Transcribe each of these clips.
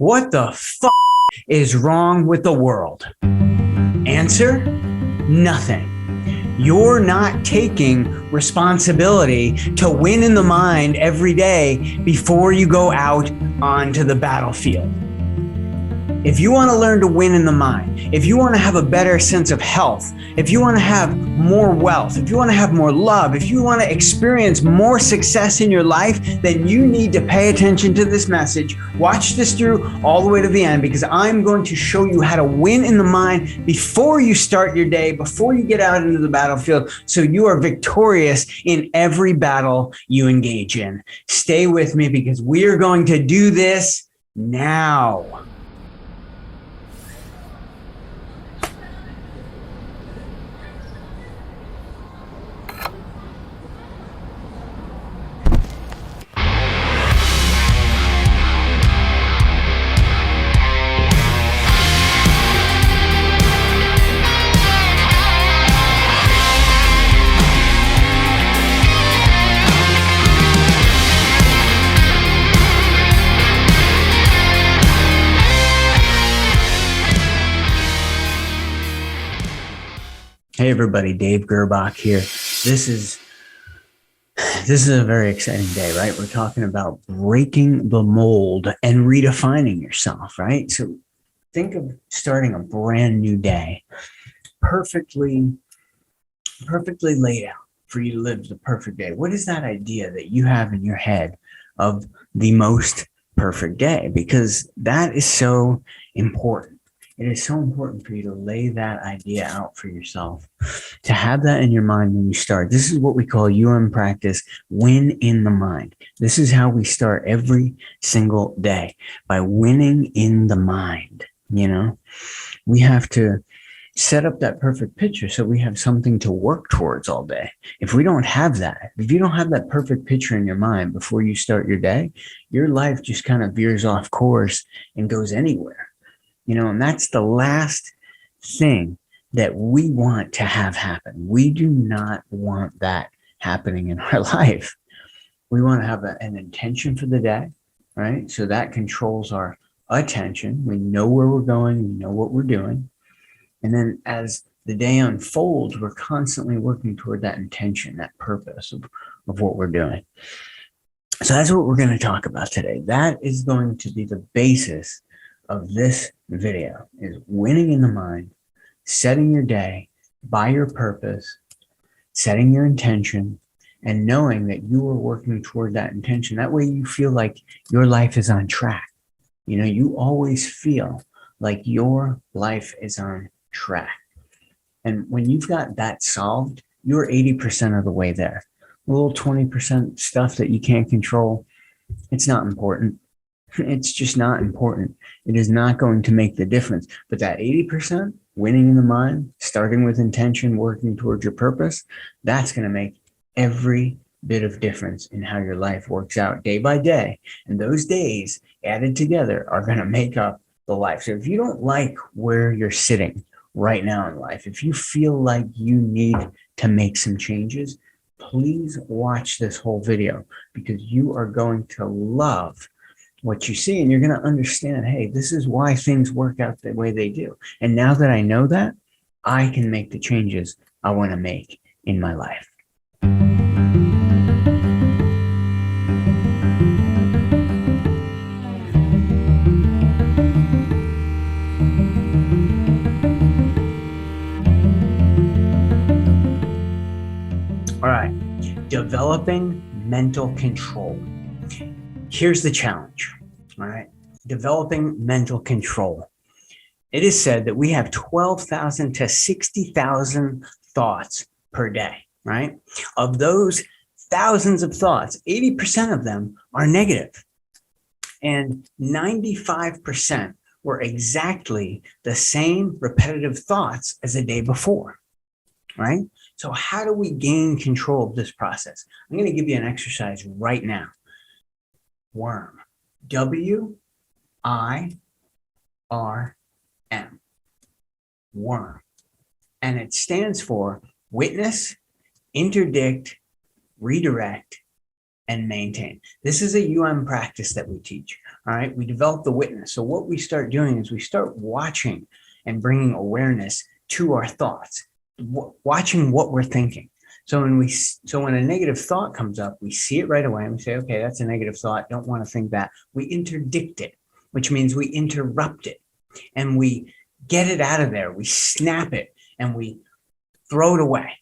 What the fuck is wrong with the world? Answer: nothing. You're not taking responsibility to win in the mind every day before you go out onto the battlefield. If you want to learn to win in the mind, if you want to have a better sense of health, if you want to have more wealth, if you want to have more love, if you want to experience more success in your life, then you need to pay attention to this message. Watch this through all the way to the end, because I'm going to show you how to win in the mind before you start your day, before you get out into the battlefield, so you are victorious in every battle you engage in. Stay with me, because we are going to do this now. Hey everybody, Dave Gerbach here. This is a very exciting day, right? We're talking about breaking the mold and redefining yourself, right? So think of starting a brand new day, perfectly laid out for you to live the perfect day. What is that idea that you have in your head of the most perfect day? Because that is so important. It is so important for you to lay that idea out for yourself, to have that in your mind when you start. This is what we call practice, win in the mind. This is how we start every single day, by winning in the mind. You know, we have to set up that perfect picture so we have something to work towards all day. If we don't have that, if you don't have that perfect picture in your mind before you start your day, your life just kind of veers off course and goes anywhere. You know, and that's the last thing that we want to have happen. We do not want that happening in our life. We want to have an intention for the day, right? So that controls our attention. We know where we're going. We know what we're doing. And then as the day unfolds, we're constantly working toward that intention, that purpose of what we're doing. So that's what we're going to talk about today. That is going to be the basis of this video, is winning in the mind, setting your day by your purpose, setting your intention, and knowing that you are working toward that intention. That way you feel like your life is on track. You know, you always feel like your life is on track. And when you've got that solved, you're 80% of the way there. A little 20% stuff that you can't control, it's not important. It's just not important. It is not going to make the difference. But that 80%, winning in the mind, starting with intention, working towards your purpose, that's going to make every bit of difference in how your life works out day by day. And those days added together are going to make up the life. So if you don't like where you're sitting right now in life, if you feel like you need to make some changes, please watch this whole video, because you are going to love what you see, and you're going to understand, hey, this is why things work out the way they do. And now that I know that, I can make the changes I want to make in my life. All right, developing mental control. Here's the challenge, all right? Developing mental control. It is said that we have 12,000 to 60,000 thoughts per day, right? Of those thousands of thoughts, 80% of them are negative, and 95% were exactly the same repetitive thoughts as the day before, right? So how do we gain control of this process? I'm going to give you an exercise right now. Worm. W-I-R-M. Worm. And it stands for witness, interdict, redirect, and maintain. This is a practice that we teach. All right. We develop the witness. So what we start doing is we start watching and bringing awareness to our thoughts, watching what we're thinking. So when a negative thought comes up, we see it right away and we say, okay, that's a negative thought. Don't want to think that. We interdict it, which means we interrupt it and we get it out of there. We snap it and we throw it away.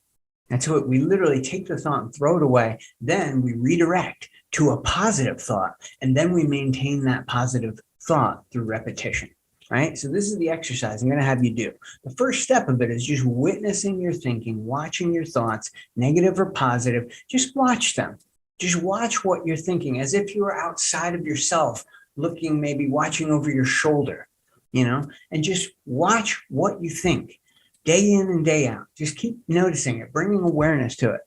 And so we literally take the thought and throw it away. Then we redirect to a positive thought. And then we maintain that positive thought through repetition, right? So this is the exercise I'm going to have you do. The first step of it is just witnessing your thinking, watching your thoughts, negative or positive. Just watch them. Just watch what you're thinking as if you were outside of yourself, looking, maybe watching over your shoulder, and just watch what you think. Day in and day out, just keep noticing it, bringing awareness to it.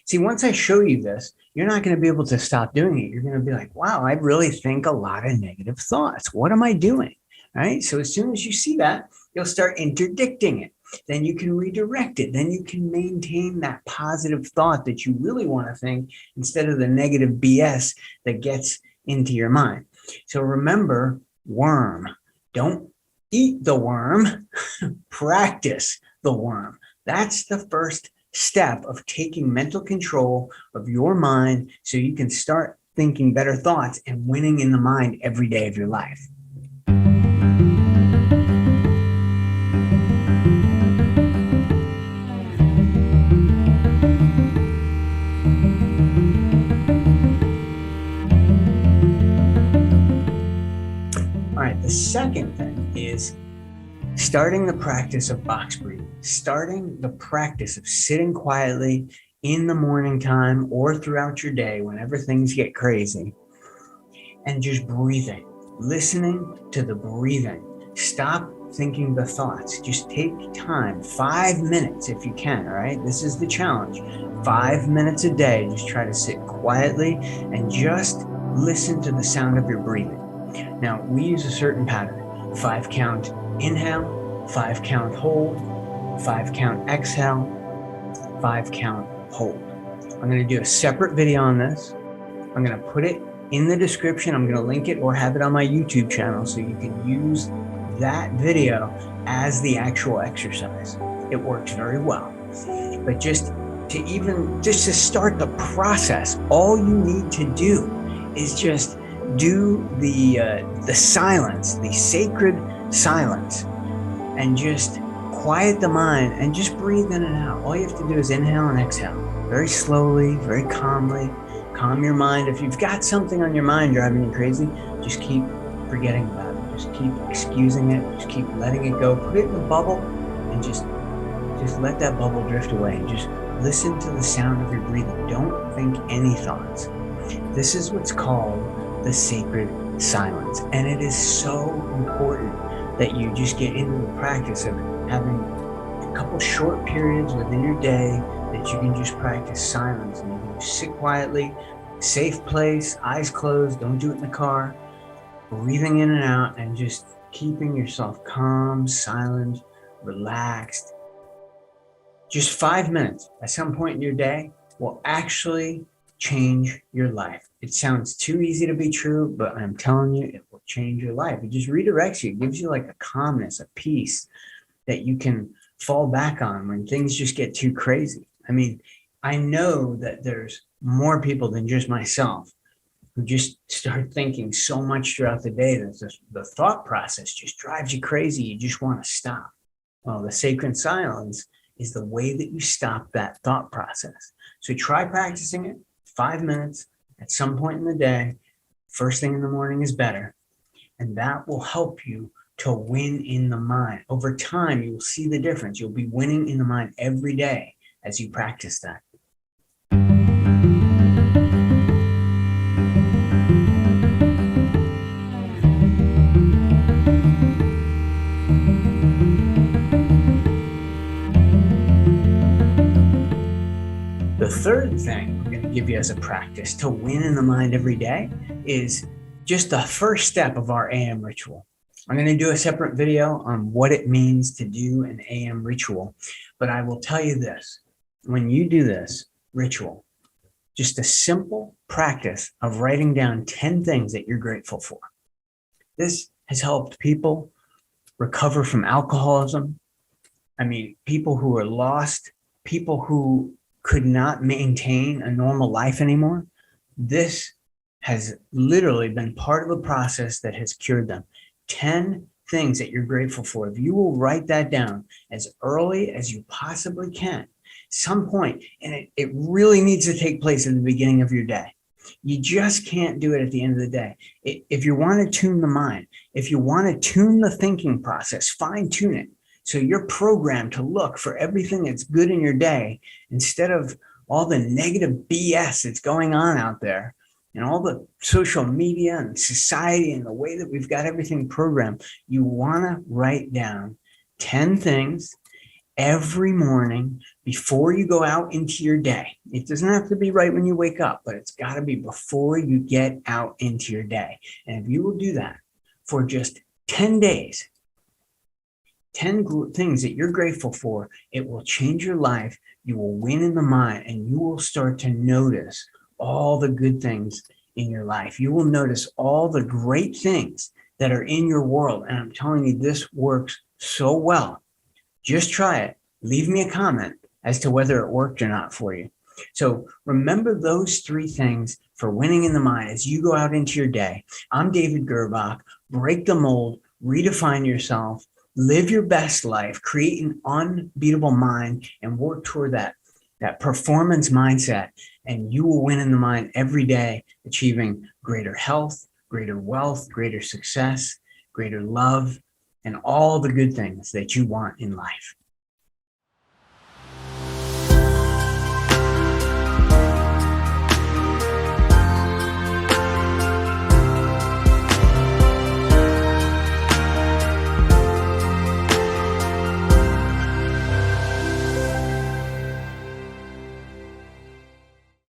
See, once I show you this, you're not going to be able to stop doing it. You're going to be like, wow, I really think a lot of negative thoughts. What am I doing? All right. So as soon as you see that, you'll start interdicting it. Then you can redirect it. Then you can maintain that positive thought that you really want to think instead of the negative BS that gets into your mind. So remember, worm. Don't eat the worm, practice the worm. That's the first step of taking mental control of your mind so you can start thinking better thoughts and winning in the mind every day of your life. All right, the second thing is starting the practice of box breathing, starting the practice of sitting quietly in the morning time or throughout your day whenever things get crazy and just breathing, listening to the breathing. Stop thinking the thoughts. Just take time, 5 minutes if you can, all right? This is the challenge. 5 minutes a day, just try to sit quietly and just listen to the sound of your breathing. Now, we use a certain pattern, 5 count inhale, 5 count hold, 5 count exhale, 5 count hold. I'm going to do a separate video on this. I'm going to put it in the description. I'm going to link it or have it on my YouTube channel so you can use that video as the actual exercise. It works very well. But just to start the process, all you need to do is just do the silence, the sacred silence, and just quiet the mind and just breathe in and out. All you have to do is inhale and exhale very slowly, very calmly. Calm your mind. If you've got something on your mind driving you crazy, just keep forgetting about it. Just keep excusing it. Just keep letting it go. Put it in a bubble and just let that bubble drift away. And just listen to the sound of your breathing. Don't think any thoughts. This is what's called the sacred silence. And it is so important that you just get into the practice of having a couple short periods within your day that you can just practice silence. And you can just sit quietly, safe place, eyes closed, don't do it in the car, breathing in and out and just keeping yourself calm, silent, relaxed. Just 5 minutes at some point in your day will actually change your life. It sounds too easy to be true, but I'm telling you, it will change your life. It just redirects you. It gives you like a calmness, a peace that you can fall back on when things just get too crazy. I mean, I know that there's more people than just myself who just start thinking so much throughout the day that the thought process just drives you crazy. You just want to stop. Well, the sacred silence is the way that you stop that thought process. So try practicing it 5 minutes at some point in the day. First thing in the morning is better. And that will help you to win in the mind. Over time, you will see the difference. You'll be winning in the mind every day as you practice that. The third thing we're going to give you as a practice to win in the mind every day is just the first step of our AM ritual. I'm going to do a separate video on what it means to do an AM ritual, but I will tell you this. When you do this ritual, just a simple practice of writing down 10 things that you're grateful for. This has helped people recover from alcoholism. I mean, people who are lost, people who could not maintain a normal life anymore. This has literally been part of the process that has cured them. 10 things that you're grateful for. If you will write that down as early as you possibly can, some point, and it really needs to take place at the beginning of your day. You just can't do it at the end of the day. If you want to tune the mind, if you want to tune the thinking process, fine tune it. So you're programmed to look for everything that's good in your day instead of all the negative BS that's going on out there and all the social media and society and the way that we've got everything programmed. You want to write down 10 things every morning before you go out into your day. It doesn't have to be right when you wake up, but it's got to be before you get out into your day. And if you will do that for just 10 days, 10 things that you're grateful for, it will change your life. You will win in the mind, and you will start to notice all the good things in your life. You will notice all the great things that are in your world. And I'm telling you, this works so well. Just try it. Leave me a comment as to whether it worked or not for you. So remember those 3 things for winning in the mind as you go out into your day. I'm David Gerbach. Break the mold, redefine yourself, live your best life, create an unbeatable mind, and work toward that performance mindset. And you will win in the mind every day, achieving greater health, greater wealth, greater success, greater love, and all the good things that you want in life.